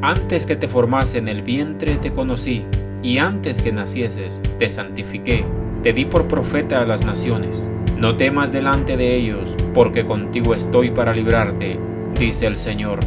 Antes que te formase en el vientre te conocí, y antes que nacieses te santifiqué, te di por profeta a las naciones. No temas delante de ellos, porque contigo estoy para librarte, dice el Señor.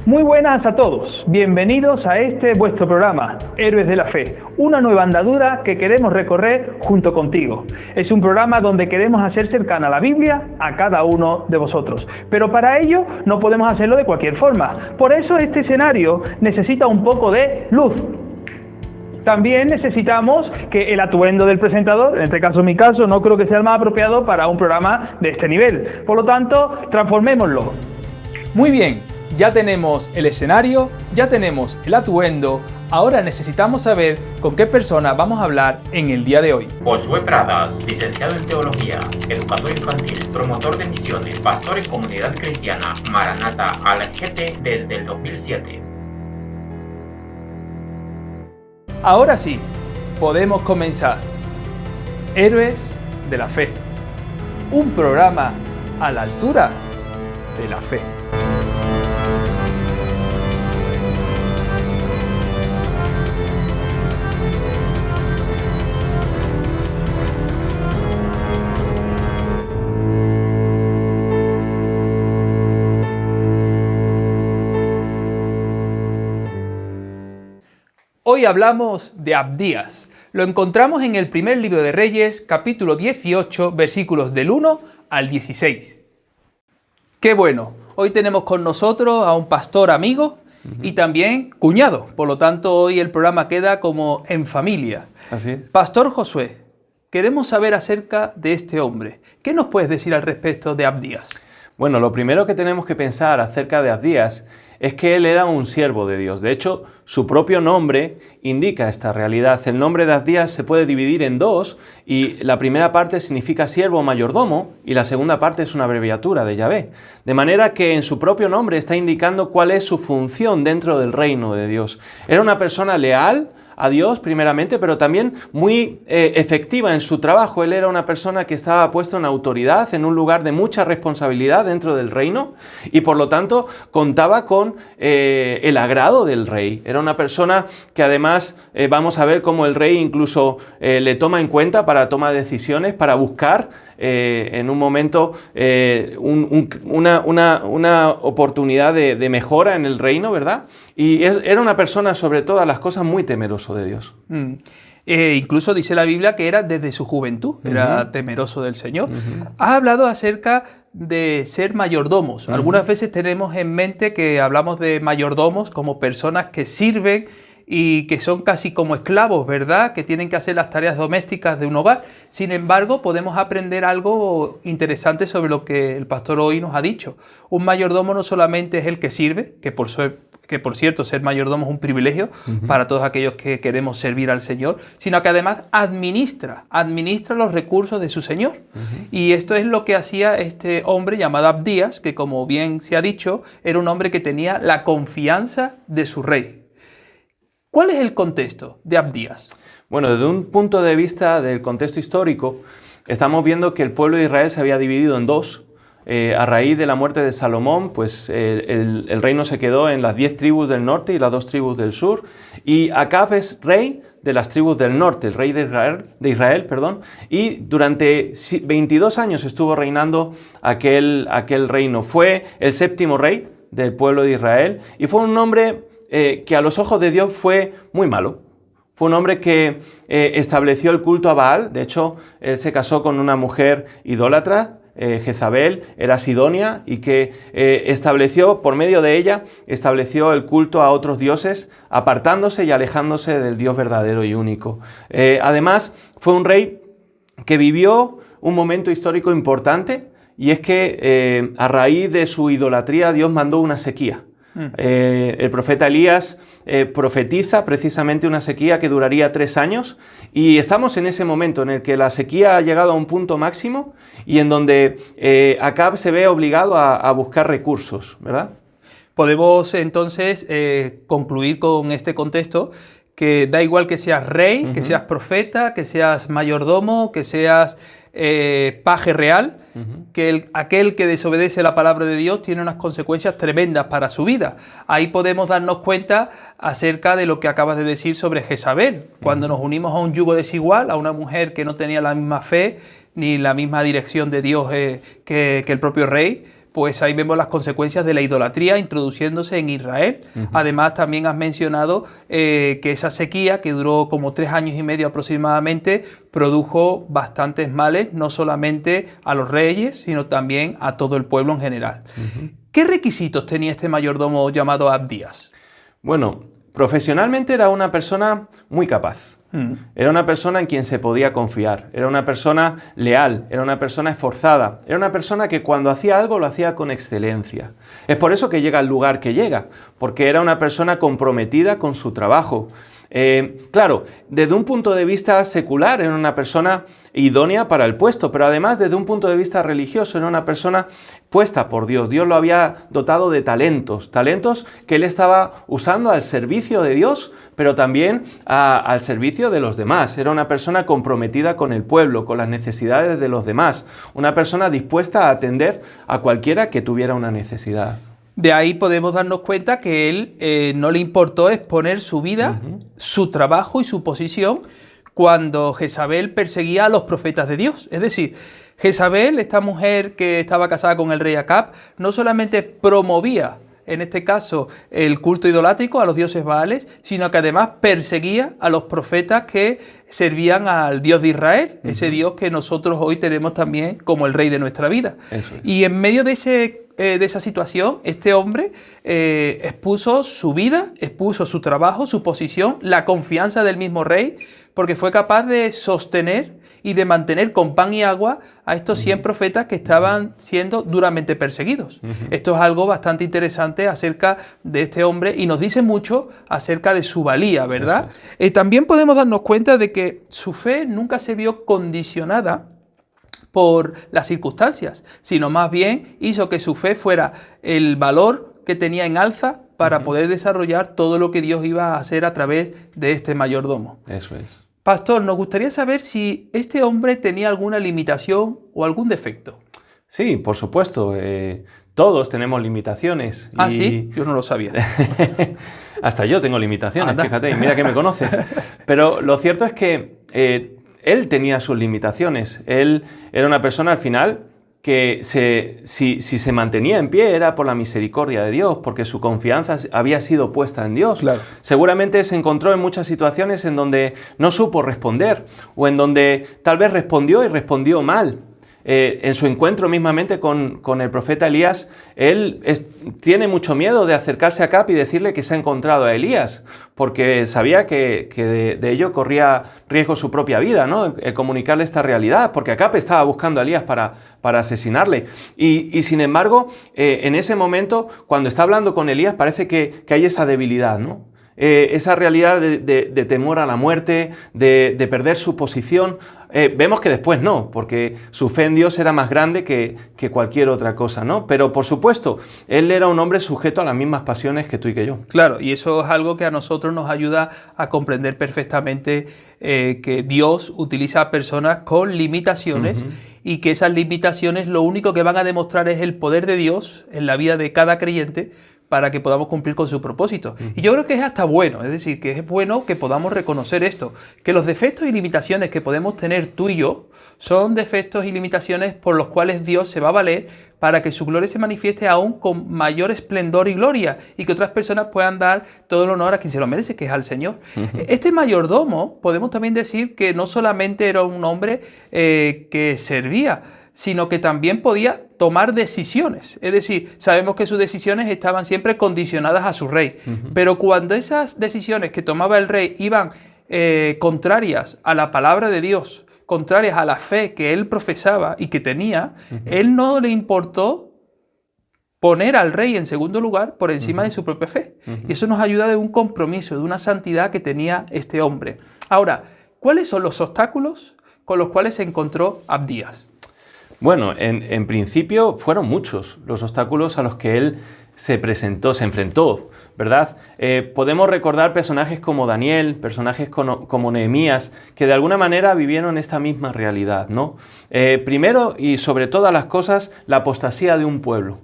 Muy buenas a todos, bienvenidos a este vuestro programa, Héroes de la Fe, una nueva andadura que queremos recorrer junto contigo. Es un programa donde queremos hacer cercana la Biblia a cada uno de vosotros, pero para ello no podemos hacerlo de cualquier forma. Por eso este escenario necesita un poco de luz. También necesitamos que el atuendo del presentador, en este caso mi caso, no creo que sea el más apropiado para un programa de este nivel. Por lo tanto, transformémoslo. Muy bien. Ya tenemos el escenario, ya tenemos el atuendo, ahora necesitamos saber con qué persona vamos a hablar en el día de hoy. Josué Pradas, licenciado en Teología, educador infantil, promotor de misiones, pastor en Comunidad Cristiana Maranata ALGT desde el 2007. Ahora sí, podemos comenzar. Héroes de la Fe, un programa a la altura de la fe. Hoy hablamos de Abdías. Lo encontramos en el primer libro de Reyes, capítulo 18, versículos del 1 al 16. ¡Qué bueno! Hoy tenemos con nosotros a un pastor amigo y también cuñado. Por lo tanto, hoy el programa queda como en familia. Así es. Pastor Josué, queremos saber acerca de este hombre. ¿Qué nos puedes decir al respecto de Abdías? Bueno, lo primero que tenemos que pensar acerca de Abdías es que él era un siervo de Dios. De hecho, su propio nombre indica esta realidad. El nombre de Abdías se puede dividir en dos y la primera parte significa siervo o mayordomo y la segunda parte es una abreviatura de Yahvé. De manera que en su propio nombre está indicando cuál es su función dentro del reino de Dios. Era una persona leal a Dios primeramente, pero también muy efectiva en su trabajo. Él era una persona que estaba puesto en autoridad, en un lugar de mucha responsabilidad dentro del reino y por lo tanto contaba con el agrado del rey. Era una persona que además vamos a ver cómo el rey incluso le toma en cuenta para tomar decisiones, para buscar en un momento una oportunidad de mejora en el reino, ¿verdad? Y era una persona sobre todas las cosas muy temeroso de Dios. Incluso dice la Biblia que era desde su juventud, era temeroso del Señor. Has hablado acerca de ser mayordomos. Algunas veces tenemos en mente que hablamos de mayordomos como personas que sirven y que son casi como esclavos, ¿verdad? Que tienen que hacer las tareas domésticas de un hogar. Sin embargo, podemos aprender algo interesante sobre lo que el pastor hoy nos ha dicho. Un mayordomo no solamente es el que sirve, que por cierto, ser mayordomo es un privilegio para todos aquellos que queremos servir al Señor, sino que además administra los recursos de su Señor. Y esto es lo que hacía este hombre llamado Abdías, que como bien se ha dicho, era un hombre que tenía la confianza de su rey. ¿Cuál es el contexto de Abdías? Bueno, desde un punto de vista del contexto histórico, estamos viendo que el pueblo de Israel se había dividido en dos. a raíz de la muerte de Salomón, pues el reino se quedó en las 10 tribus del norte y las 2 tribus del sur, y Acab es rey de las tribus del norte, el rey de Israel, y durante 22 años estuvo reinando aquel reino. Fue el 7º rey del pueblo de Israel y fue un hombre que a los ojos de Dios fue muy malo. Fue un hombre que estableció el culto a Baal. De hecho, él se casó con una mujer idólatra, Jezabel, era sidonia, y que estableció, por medio de ella, estableció el culto a otros dioses, apartándose y alejándose del Dios verdadero y único. Además, fue un rey que vivió un momento histórico importante, y es que a raíz de su idolatría Dios mandó una sequía. El profeta Elías profetiza precisamente una sequía que duraría 3 años, y estamos en ese momento en el que la sequía ha llegado a un punto máximo y en donde Acab se ve obligado a buscar recursos, ¿verdad? Podemos entonces concluir con este contexto que da igual que seas rey, que seas profeta, que seas mayordomo, que seas paje real, que aquel que desobedece la palabra de Dios tiene unas consecuencias tremendas para su vida. Ahí podemos darnos cuenta acerca de lo que acabas de decir sobre Jezabel. Cuando nos unimos a un yugo desigual, a una mujer que no tenía la misma fe ni la misma dirección de Dios que el propio rey, pues ahí vemos las consecuencias de la idolatría introduciéndose en Israel. Además, también has mencionado que esa sequía, que duró como 3 años y medio aproximadamente, produjo bastantes males, no solamente a los reyes, sino también a todo el pueblo en general. ¿Qué requisitos tenía este mayordomo llamado Abdías? Bueno, profesionalmente era una persona muy capaz. Era una persona en quien se podía confiar, era una persona leal, era una persona esforzada, era una persona que cuando hacía algo lo hacía con excelencia. Es por eso que llega al lugar que llega, porque era una persona comprometida con su trabajo. Claro, desde un punto de vista secular era una persona idónea para el puesto, pero además desde un punto de vista religioso era una persona puesta por Dios. Dios lo había dotado de talentos que él estaba usando al servicio de Dios, pero también al servicio de los demás. Era una persona comprometida con el pueblo, con las necesidades de los demás, una persona dispuesta a atender a cualquiera que tuviera una necesidad. De ahí podemos darnos cuenta que él no le importó exponer su vida, su trabajo y su posición cuando Jezabel perseguía a los profetas de Dios. Es decir, Jezabel, esta mujer que estaba casada con el rey Acab, no solamente promovía, en este caso, el culto idolátrico a los dioses Baales, sino que además perseguía a los profetas que servían al Dios de Israel, ese Dios que nosotros hoy tenemos también como el rey de nuestra vida. Eso es. Y en medio de esa situación, este hombre expuso su vida, expuso su trabajo, su posición, la confianza del mismo rey, porque fue capaz de sostener y de mantener con pan y agua a estos 100 profetas que estaban siendo duramente perseguidos. Esto es algo bastante interesante acerca de este hombre y nos dice mucho acerca de su valía, ¿verdad? También podemos darnos cuenta de que su fe nunca se vio condicionada por las circunstancias, sino más bien hizo que su fe fuera el valor que tenía en alza para poder desarrollar todo lo que Dios iba a hacer a través de este mayordomo. Eso es. Pastor, nos gustaría saber si este hombre tenía alguna limitación o algún defecto. Sí, por supuesto. Todos tenemos limitaciones. Ah, ¿sí? Yo no lo sabía. Hasta yo tengo limitaciones, Anda. fíjate, mira que me conoces. Pero lo cierto es que él tenía sus limitaciones. Él era una persona al final que si se mantenía en pie era por la misericordia de Dios, porque su confianza había sido puesta en Dios. Claro. Seguramente se encontró en muchas situaciones en donde no supo responder, o en donde tal vez respondió y respondió mal. En su encuentro mismamente con el profeta Elías, él tiene mucho miedo de acercarse a Acab y decirle que se ha encontrado a Elías, porque sabía que de ello corría riesgo su propia vida, ¿no? El comunicarle esta realidad, porque Acab estaba buscando a Elías para asesinarle. Y sin embargo, en ese momento, cuando está hablando con Elías, parece que hay esa debilidad, ¿no? esa realidad de temor a la muerte, de perder su posición. Vemos que después no, porque su fe en Dios era más grande que cualquier otra cosa, ¿no? Pero por supuesto, él era un hombre sujeto a las mismas pasiones que tú y que yo. Claro, y eso es algo que a nosotros nos ayuda a comprender perfectamente que Dios utiliza a personas con limitaciones y que esas limitaciones lo único que van a demostrar es el poder de Dios en la vida de cada creyente para que podamos cumplir con su propósito. Y yo creo que es hasta bueno, es decir, que es bueno que podamos reconocer esto, que los defectos y limitaciones que podemos tener tú y yo son defectos y limitaciones por los cuales Dios se va a valer para que su gloria se manifieste aún con mayor esplendor y gloria y que otras personas puedan dar todo el honor a quien se lo merece, que es al Señor. Este mayordomo, podemos también decir que no solamente era un hombre que servía, sino que también podía tomar decisiones. Es decir, sabemos que sus decisiones estaban siempre condicionadas a su rey, pero cuando esas decisiones que tomaba el rey iban contrarias a la palabra de Dios, contrarias a la fe que él profesaba y que tenía, él no le importó poner al rey en segundo lugar por encima de su propia fe. Y eso nos ayuda de un compromiso, de una santidad que tenía este hombre. Ahora, ¿cuáles son los obstáculos con los cuales se encontró Abdías? Bueno, en principio fueron muchos los obstáculos a los que él se enfrentó, ¿verdad? Podemos recordar personajes como Daniel, personajes como Nehemías, que de alguna manera vivieron esta misma realidad, ¿no? Primero y sobre todas las cosas, la apostasía de un pueblo.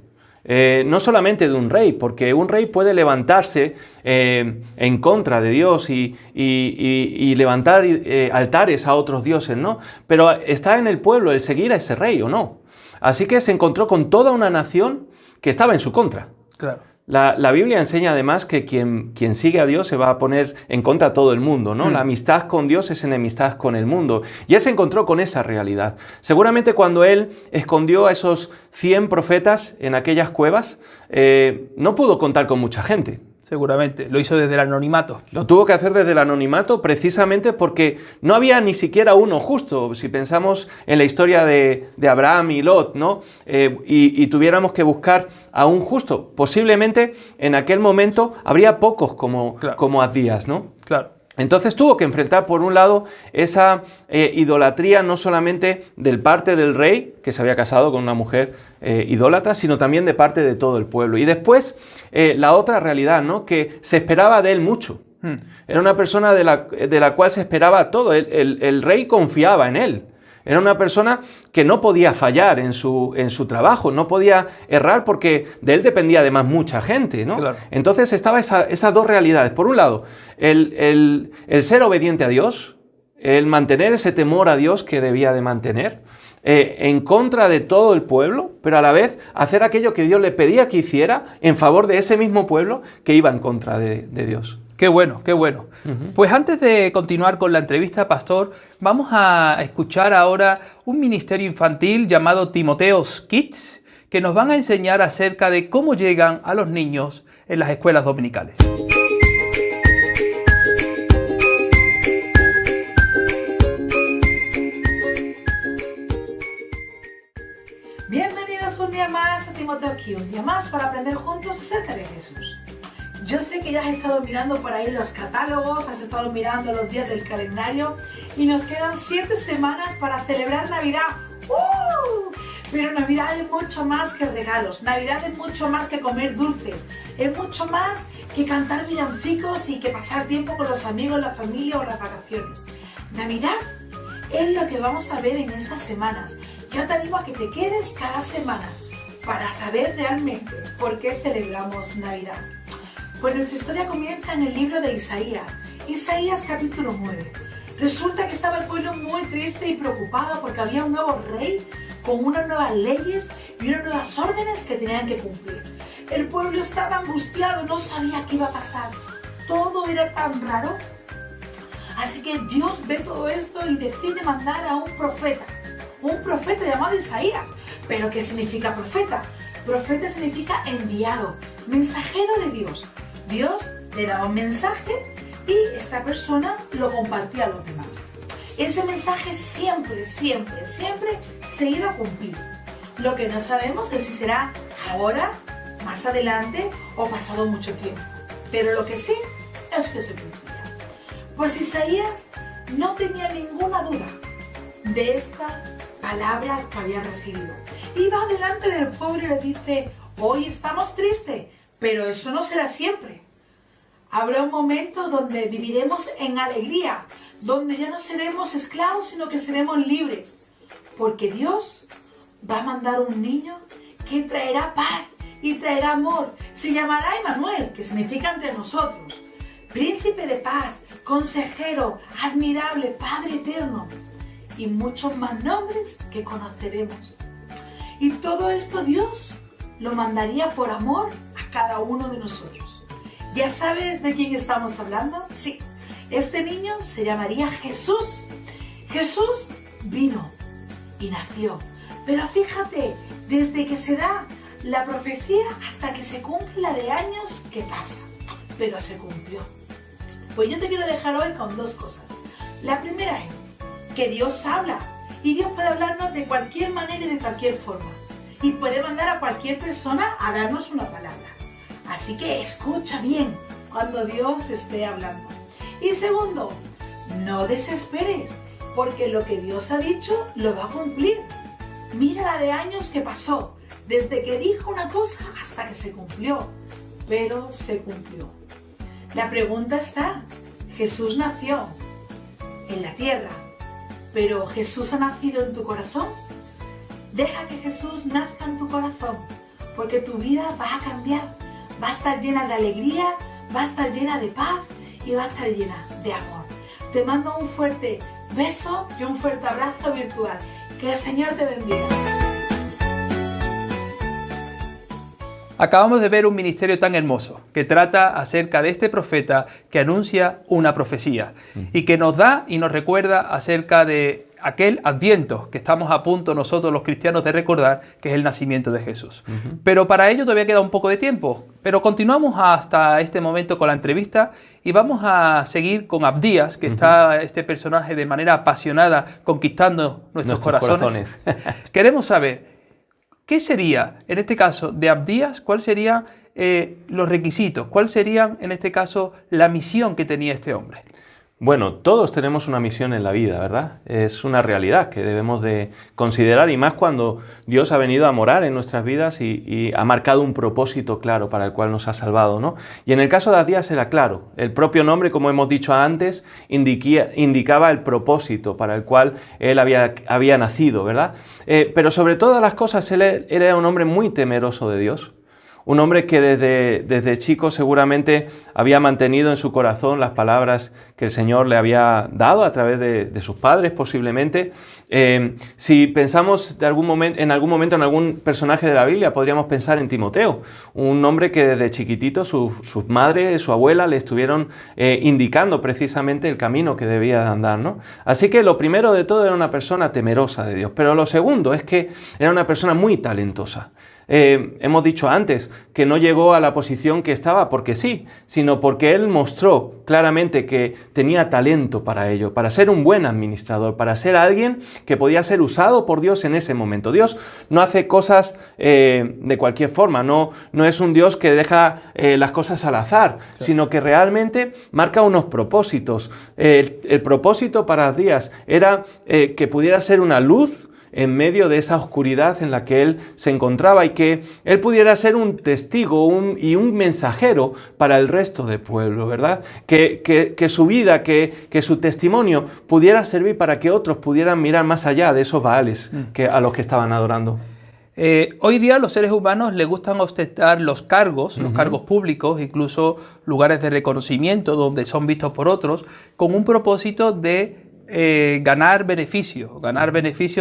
No solamente de un rey, porque un rey puede levantarse en contra de Dios y levantar altares a otros dioses, ¿no? Pero está en el pueblo el seguir a ese rey o no. Así que se encontró con toda una nación que estaba en su contra. Claro. La Biblia enseña además que quien sigue a Dios se va a poner en contra a todo el mundo, ¿no? La amistad con Dios es enemistad con el mundo. Y él se encontró con esa realidad. Seguramente cuando él escondió a esos 100 profetas en aquellas cuevas, no pudo contar con mucha gente. Seguramente, lo hizo desde el anonimato. Lo tuvo que hacer desde el anonimato precisamente porque no había ni siquiera uno justo. Si pensamos en la historia de Abraham y Lot, ¿no? Y tuviéramos que buscar a un justo, posiblemente en aquel momento habría pocos como Abdías, ¿no? Claro. Entonces tuvo que enfrentar, por un lado, esa idolatría no solamente del parte del rey, que se había casado con una mujer idólatra, sino también de parte de todo el pueblo. Y después, la otra realidad, ¿no? Que se esperaba de él mucho. Era una persona de la cual se esperaba todo. El rey confiaba en él. Era una persona que no podía fallar en su trabajo, no podía errar porque de él dependía además mucha gente, ¿no? Claro. Entonces estaba esas dos realidades. Por un lado, el ser obediente a Dios, el mantener ese temor a Dios que debía de mantener, en contra de todo el pueblo, pero a la vez hacer aquello que Dios le pedía que hiciera en favor de ese mismo pueblo que iba en contra de Dios. Qué bueno, qué bueno. Pues antes de continuar con la entrevista, Pastor, vamos a escuchar ahora un ministerio infantil llamado Timoteo's Kids, que nos van a enseñar acerca de cómo llegan a los niños en las escuelas dominicales. Bienvenidos un día más a Timoteo's Kids, un día más para aprender juntos acerca de Jesús. Yo sé que ya has estado mirando por ahí los catálogos, has estado mirando los días del calendario y nos quedan 7 semanas para celebrar Navidad. Pero Navidad es mucho más que regalos, Navidad es mucho más que comer dulces, es mucho más que cantar villancicos y que pasar tiempo con los amigos, la familia o las vacaciones. Navidad es lo que vamos a ver en estas semanas. Yo te animo a que te quedes cada semana para saber realmente por qué celebramos Navidad. Pues nuestra historia comienza en el libro de Isaías capítulo 9. Resulta que estaba el pueblo muy triste y preocupado porque había un nuevo rey con unas nuevas leyes y unas nuevas órdenes que tenían que cumplir. El pueblo estaba angustiado, no sabía qué iba a pasar. Todo era tan raro. Así que Dios ve todo esto y decide mandar a un profeta llamado Isaías. ¿Pero qué significa profeta? Profeta significa enviado, mensajero de Dios. Dios le daba un mensaje y esta persona lo compartía a los demás. Ese mensaje siempre se iba a cumplir. Lo que no sabemos es si será ahora, más adelante o pasado mucho tiempo. Pero lo que sí años que se cumplía. Pues Isaías no tenía ninguna duda de esta palabra que había recibido. Iba delante del pueblo y le dice, hoy estamos tristes, pero eso no será siempre. Habrá un momento donde viviremos en alegría, donde ya no seremos esclavos, sino que seremos libres. Porque Dios va a mandar un niño que traerá paz y traerá amor. Se llamará Emmanuel, que significa entre nosotros. Príncipe de paz, consejero, admirable, Padre eterno. Y muchos más nombres que conoceremos. Y todo esto Dios lo mandaría por amor a cada uno de nosotros. ¿Ya sabes de quién estamos hablando? Sí, este niño se llamaría Jesús. Jesús vino y nació. Pero fíjate, desde que se da la profecía hasta que se cumple la de años que pasa. Pero se cumplió. Pues yo te quiero dejar hoy con dos cosas. La primera es que Dios habla. Y Dios puede hablarnos de cualquier manera y de cualquier forma. Y puede mandar a cualquier persona a darnos una palabra. Así que escucha bien cuando Dios esté hablando. Y segundo, no desesperes, porque lo que Dios ha dicho lo va a cumplir. Mira la de años que pasó, desde que dijo una cosa hasta que se cumplió, pero se cumplió. La pregunta está, Jesús nació en la tierra, pero ¿Jesús ha nacido en tu corazón? Deja que Jesús nazca en tu corazón, porque tu vida va a cambiar, va a estar llena de alegría, va a estar llena de paz y va a estar llena de amor. Te mando un fuerte beso y un fuerte abrazo virtual. Que el Señor te bendiga. Acabamos de ver un ministerio tan hermoso que trata acerca de este profeta que anuncia una profecía y que nos da y nos recuerda acerca de aquel Adviento que estamos a punto nosotros los cristianos de recordar, que es el nacimiento de Jesús. Pero para ello todavía queda un poco de tiempo. Pero continuamos hasta este momento con la entrevista y vamos a seguir con Abdías, que está este personaje de manera apasionada conquistando nuestros corazones. Queremos saber, ¿qué sería, en este caso, de Abdías? ¿Cuáles serían los requisitos? ¿Cuál sería, en este caso, la misión que tenía este hombre? Bueno, todos tenemos una misión en la vida, ¿verdad? Es una realidad que debemos de considerar, y más cuando Dios ha venido a morar en nuestras vidas y ha marcado un propósito claro para el cual nos ha salvado, ¿no? Y en el caso de Abdías era claro. El propio nombre, como hemos dicho antes, indicaba el propósito para el cual él había nacido, ¿verdad? Pero sobre todas las cosas, él era un hombre muy temeroso de Dios. Un hombre que desde chico seguramente había mantenido en su corazón las palabras que el Señor le había dado a través de sus padres, posiblemente. Si pensamos en algún momento en algún personaje de la Biblia, podríamos pensar en Timoteo, un hombre que desde chiquitito su madre, su abuela, le estuvieron indicando precisamente el camino que debía andar, ¿no? Así que lo primero de todo era una persona temerosa de Dios, pero lo segundo es que era una persona muy talentosa. Hemos dicho antes que no llegó a la posición que estaba porque sí, sino porque él mostró claramente que tenía talento para ello, para ser un buen administrador, para ser alguien que podía ser usado por Dios en ese momento. Dios no hace cosas de cualquier forma, no es un Dios que deja las cosas al azar, sino que realmente marca unos propósitos. El propósito para Abdías era que pudiera ser una luz en medio de esa oscuridad en la que él se encontraba, y que él pudiera ser un testigo y un mensajero para el resto del pueblo, ¿verdad? Que su vida, que su testimonio pudiera servir para que otros pudieran mirar más allá de esos Baales a los que estaban adorando. Hoy día los seres humanos les gustan ostentar los cargos públicos, incluso lugares de reconocimiento donde son vistos por otros, con un propósito de ganar beneficio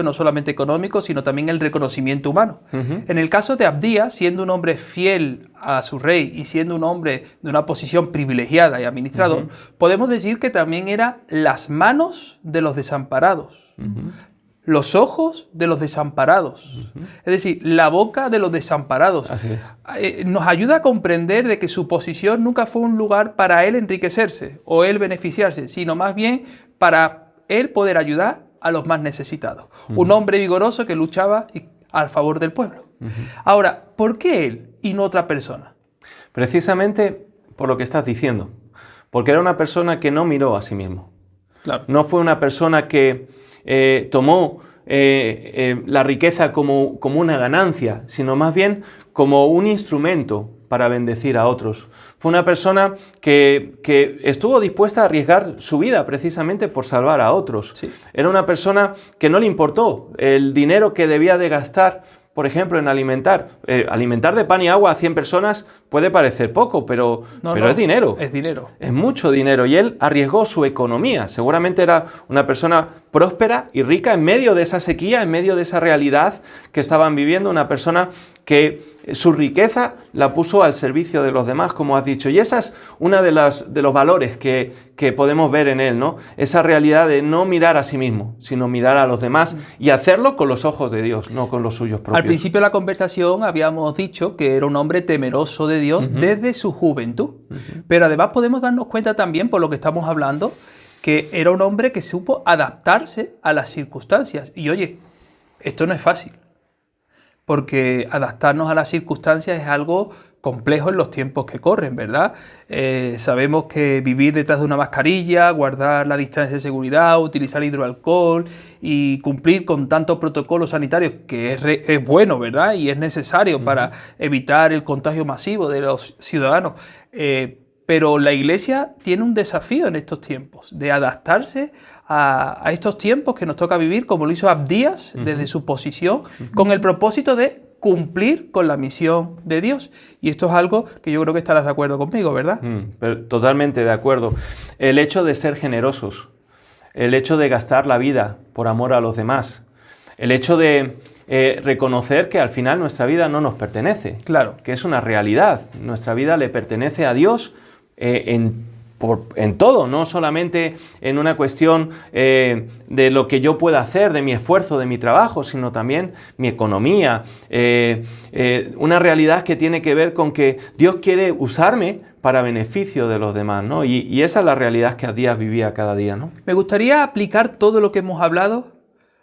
no solamente económico, sino también el reconocimiento humano. En el caso de Abdías, siendo un hombre fiel a su rey y siendo un hombre de una posición privilegiada y administrador, podemos decir que también era las manos de los desamparados, los ojos de los desamparados, es decir, la boca de los desamparados. Así es. Nos ayuda a comprender de que su posición nunca fue un lugar para él enriquecerse o él beneficiarse, sino más bien para él poder ayudar a los más necesitados. Un hombre vigoroso que luchaba al favor del pueblo. Ahora, ¿por qué él y no otra persona? Precisamente por lo que estás diciendo. porque era una persona que no miró a sí mismo. Claro. No fue una persona que tomó la riqueza como una ganancia, sino más bien como un instrumento para bendecir a otros. Fue una persona que estuvo dispuesta a arriesgar su vida precisamente por salvar a otros. Sí. Era una persona que no le importó el dinero que debía de gastar, por ejemplo, en alimentar. Alimentar de pan y agua a 100 personas puede parecer poco, pero es dinero. Es dinero. Es mucho dinero y él arriesgó su economía. Seguramente era una persona próspera y rica en medio de esa sequía, en medio de esa realidad que estaban viviendo, una persona que su riqueza la puso al servicio de los demás, como has dicho. Y esa es una de los valores que podemos ver en él, ¿no? Esa realidad de no mirar a sí mismo, sino mirar a los demás y hacerlo con los ojos de Dios, no con los suyos propios. Al principio de la conversación habíamos dicho que era un hombre temeroso de Dios desde su juventud. Pero además podemos darnos cuenta también, por lo que estamos hablando, que era un hombre que supo adaptarse a las circunstancias. Y oye, esto no es fácil, porque adaptarnos a las circunstancias es algo complejo en los tiempos que corren, ¿verdad? Sabemos que vivir detrás de una mascarilla, guardar la distancia de seguridad, utilizar hidroalcohol y cumplir con tantos protocolos sanitarios, que es bueno, ¿verdad? Y es necesario para evitar el contagio masivo de los ciudadanos. Pero la Iglesia tiene un desafío en estos tiempos, de adaptarse a estos tiempos que nos toca vivir, como lo hizo Abdías desde su posición, con el propósito de cumplir con la misión de Dios. Y esto es algo que yo creo que estarás de acuerdo conmigo, ¿verdad? Totalmente de acuerdo. El hecho de ser generosos, el hecho de gastar la vida por amor a los demás, el hecho de reconocer que al final nuestra vida no nos pertenece. Claro. Que es una realidad. Nuestra vida le pertenece a Dios en todo, no solamente en una cuestión de lo que yo pueda hacer, de mi esfuerzo, de mi trabajo, sino también mi economía. Una realidad que tiene que ver con que Dios quiere usarme para beneficio de los demás, ¿no? Y esa es la realidad que Abdías vivía cada día, ¿no? Me gustaría aplicar todo lo que hemos hablado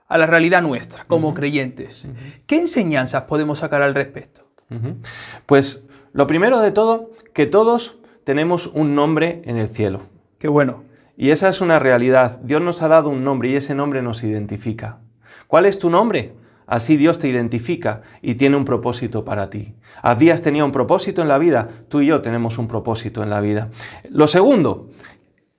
a la realidad nuestra, como creyentes. ¿Qué enseñanzas podemos sacar al respecto? Pues lo primero de todo, que todos tenemos un nombre en el cielo. Qué bueno. Y esa es una realidad. Dios nos ha dado un nombre y ese nombre nos identifica. ¿Cuál es tu nombre? Así Dios te identifica y tiene un propósito para ti. Abdías tenía un propósito en la vida, tú y yo tenemos un propósito en la vida. Lo segundo,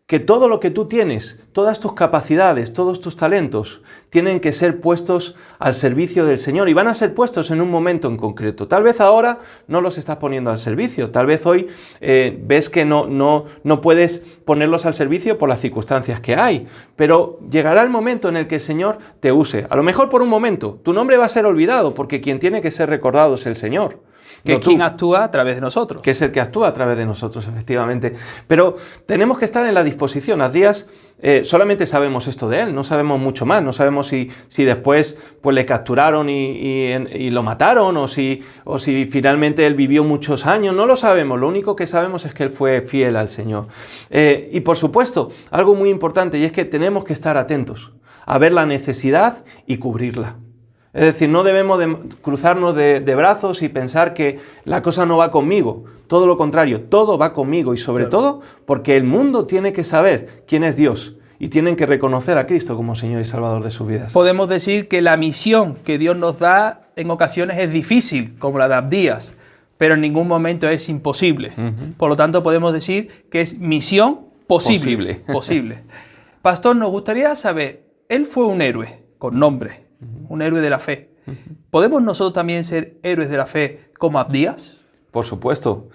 que todo lo que tú tienes, todas tus capacidades, todos tus talentos, tienen que ser puestos al servicio del Señor y van a ser puestos en un momento en concreto. Tal vez ahora no los estás poniendo al servicio, tal vez hoy ves que no puedes ponerlos al servicio por las circunstancias que hay, pero llegará el momento en el que el Señor te use. A lo mejor por un momento, tu nombre va a ser olvidado porque quien tiene que ser recordado es el Señor. Que quien actúa a través de nosotros. Que es el que actúa a través de nosotros, efectivamente. Pero tenemos que estar en la disposición. Abdías, solamente sabemos esto de él, no sabemos mucho más. No sabemos si después pues, le capturaron y lo mataron o si finalmente él vivió muchos años. No lo sabemos. Lo único que sabemos es que él fue fiel al Señor. Y por supuesto, algo muy importante y es que tenemos que estar atentos a ver la necesidad y cubrirla. Es decir, no debemos de cruzarnos de brazos y pensar que la cosa no va conmigo. Todo lo contrario, todo va conmigo y sobre todo porque el mundo tiene que saber quién es Dios y tienen que reconocer a Cristo como Señor y Salvador de sus vidas. Podemos decir que la misión que Dios nos da en ocasiones es difícil, como la de Abdías, pero en ningún momento es imposible. Por lo tanto, podemos decir que es misión posible. Pastor, nos gustaría saber, él fue un héroe con nombre. Un héroe de la fe. ¿Podemos nosotros también ser héroes de la fe como Abdías? Por supuesto.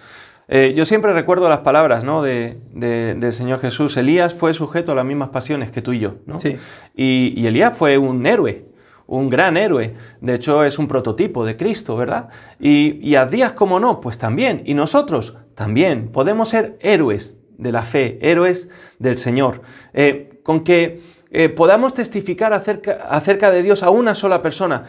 Yo siempre recuerdo las palabras, ¿no? del Señor Jesús. Elías fue sujeto a las mismas pasiones que tú y yo, ¿no? Sí. Y Elías fue un héroe, un gran héroe. De hecho, es un prototipo de Cristo, ¿verdad? Y Abdías, ¿cómo no? Pues también. Y nosotros también podemos ser héroes de la fe, héroes del Señor. Con que podamos testificar acerca de Dios a una sola persona,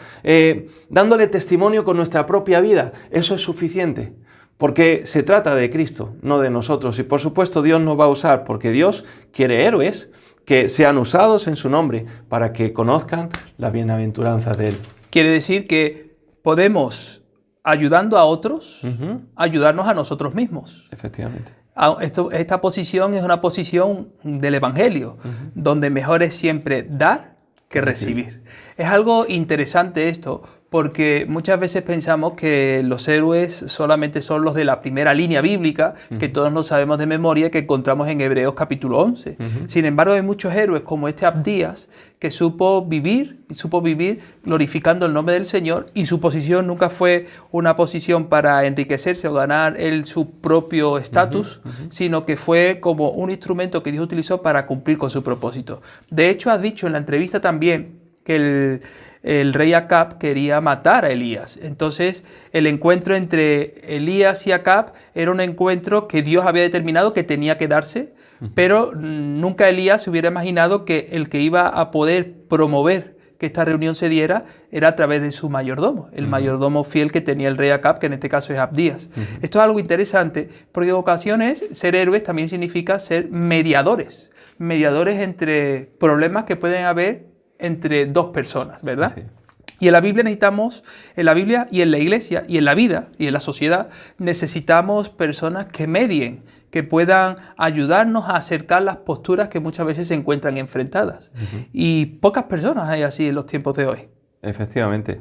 dándole testimonio con nuestra propia vida, eso es suficiente, porque se trata de Cristo, no de nosotros. Y por supuesto Dios nos va a usar, porque Dios quiere héroes que sean usados en su nombre para que conozcan la bienaventuranza de Él. Quiere decir que podemos, ayudando a otros, ayudarnos a nosotros mismos. Efectivamente. Esta posición es una posición del Evangelio, donde mejor es siempre dar que recibir. Es algo interesante esto, porque muchas veces pensamos que los héroes solamente son los de la primera línea bíblica, que todos lo sabemos de memoria, que encontramos en Hebreos capítulo 11. Sin embargo, hay muchos héroes como este Abdías, que supo vivir glorificando el nombre del Señor, y su posición nunca fue una posición para enriquecerse o ganar él su propio estatus, sino que fue como un instrumento que Dios utilizó para cumplir con su propósito. De hecho, has dicho en la entrevista también que el rey Acab quería matar a Elías. Entonces, el encuentro entre Elías y Acab era un encuentro que Dios había determinado que tenía que darse, pero nunca Elías se hubiera imaginado que el que iba a poder promover que esta reunión se diera era a través de su mayordomo, el mayordomo fiel que tenía el rey Acab, que en este caso es Abdías. Esto es algo interesante, porque en ocasiones ser héroes también significa ser mediadores entre problemas que pueden haber entre dos personas, ¿verdad? Sí. Y en la Biblia y en la iglesia y en la vida y en la sociedad necesitamos personas que medien, que puedan ayudarnos a acercar las posturas que muchas veces se encuentran enfrentadas. Y pocas personas hay así en los tiempos de hoy. Efectivamente.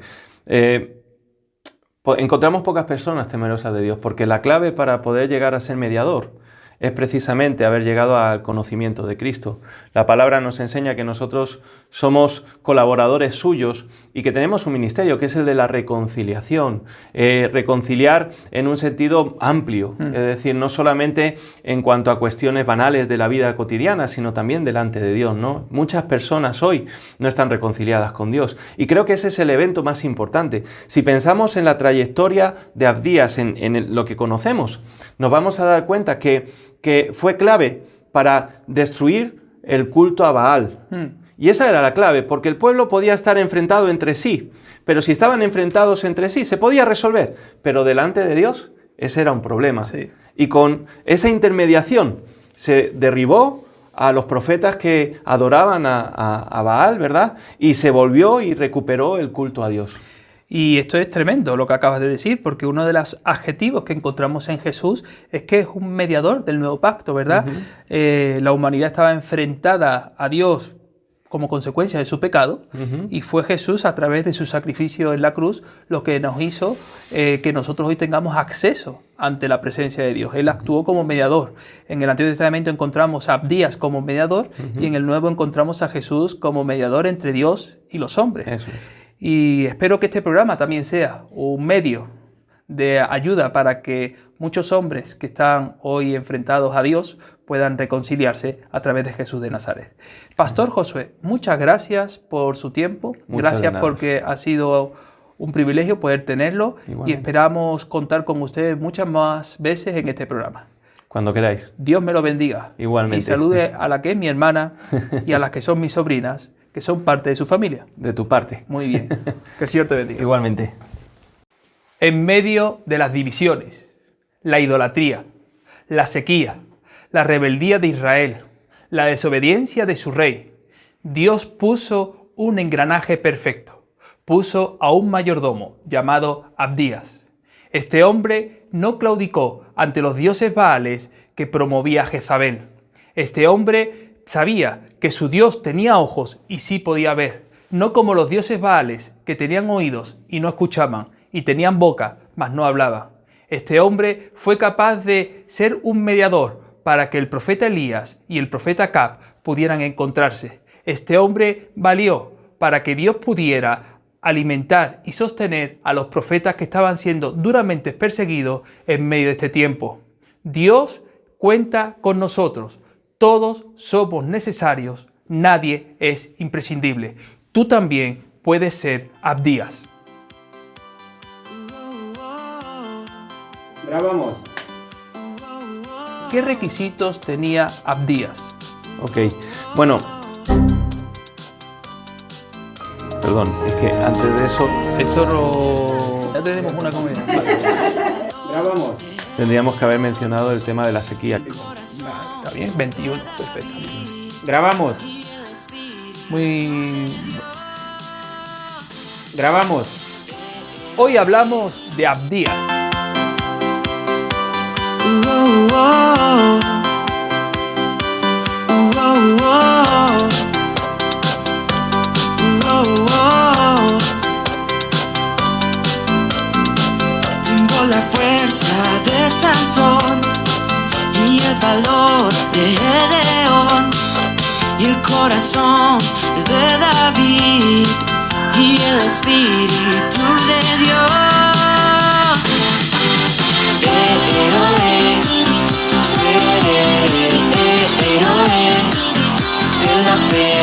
Encontramos pocas personas temerosas de Dios, porque la clave para poder llegar a ser mediador es precisamente haber llegado al conocimiento de Cristo. La palabra nos enseña que nosotros somos colaboradores suyos y que tenemos un ministerio que es el de la reconciliación. Reconciliar en un sentido amplio, es decir, no solamente en cuanto a cuestiones banales de la vida cotidiana, sino también delante de Dios, ¿no? Muchas personas hoy no están reconciliadas con Dios, y creo que ese es el evento más importante. Si pensamos en la trayectoria de Abdías, en lo que conocemos, nos vamos a dar cuenta que fue clave para destruir el culto a Baal. Y esa era la clave, porque el pueblo podía estar enfrentado entre sí, pero si estaban enfrentados entre sí, se podía resolver, pero delante de Dios, ese era un problema. Sí. Y con esa intermediación se derribó a los profetas que adoraban a Baal, ¿verdad? Y se volvió y recuperó el culto a Dios. Y esto es tremendo lo que acabas de decir, porque uno de los adjetivos que encontramos en Jesús es que es un mediador del nuevo pacto, ¿verdad? La humanidad estaba enfrentada a Dios como consecuencia de su pecado, y fue Jesús, a través de su sacrificio en la cruz, lo que nos hizo que nosotros hoy tengamos acceso ante la presencia de Dios. Él actuó como mediador. En el Antiguo Testamento encontramos a Abdías como mediador, y en el Nuevo encontramos a Jesús como mediador entre Dios y los hombres. Eso es. Y espero que este programa también sea un medio de ayuda para que muchos hombres que están hoy enfrentados a Dios puedan reconciliarse a través de Jesús de Nazaret. Pastor Josué, muchas gracias por su tiempo. Gracias porque ha sido un privilegio poder tenerlo. Igualmente. Y esperamos contar con ustedes muchas más veces en este programa. Cuando queráis. Dios me lo bendiga. Igualmente. Y salude a la que es mi hermana y a las que son mis sobrinas, que son parte de su familia. De tu parte. Muy bien. Que el Señor te bendiga. Igualmente. En medio de las divisiones, la idolatría, la sequía, la rebeldía de Israel, la desobediencia de su rey, Dios puso un engranaje perfecto. Puso a un mayordomo llamado Abdías. Este hombre no claudicó ante los dioses Baales que promovía Jezabel. Este hombre sabía que su Dios tenía ojos y sí podía ver, no como los dioses Baales, que tenían oídos y no escuchaban, y tenían boca, mas no hablaban. Este hombre fue capaz de ser un mediador para que el profeta Elías y el profeta Acab pudieran encontrarse. Este hombre valió para que Dios pudiera alimentar y sostener a los profetas que estaban siendo duramente perseguidos en medio de este tiempo. Dios cuenta con nosotros. Todos somos necesarios, nadie es imprescindible. Tú también puedes ser Abdías. Grabamos. ¿Qué requisitos tenía Abdías? Ok, bueno. Perdón, es que antes de eso... Ya tenemos una comedia. Grabamos. Tendríamos que haber mencionado el tema de la sequía. Está bien, 21, perfecto. Grabamos. Grabamos. Hoy hablamos de Abdías. Tengo la fuerza de Sansón y el valor de Gedeón y el corazón de David y el espíritu de Dios. Héroe, seré héroe de la fe.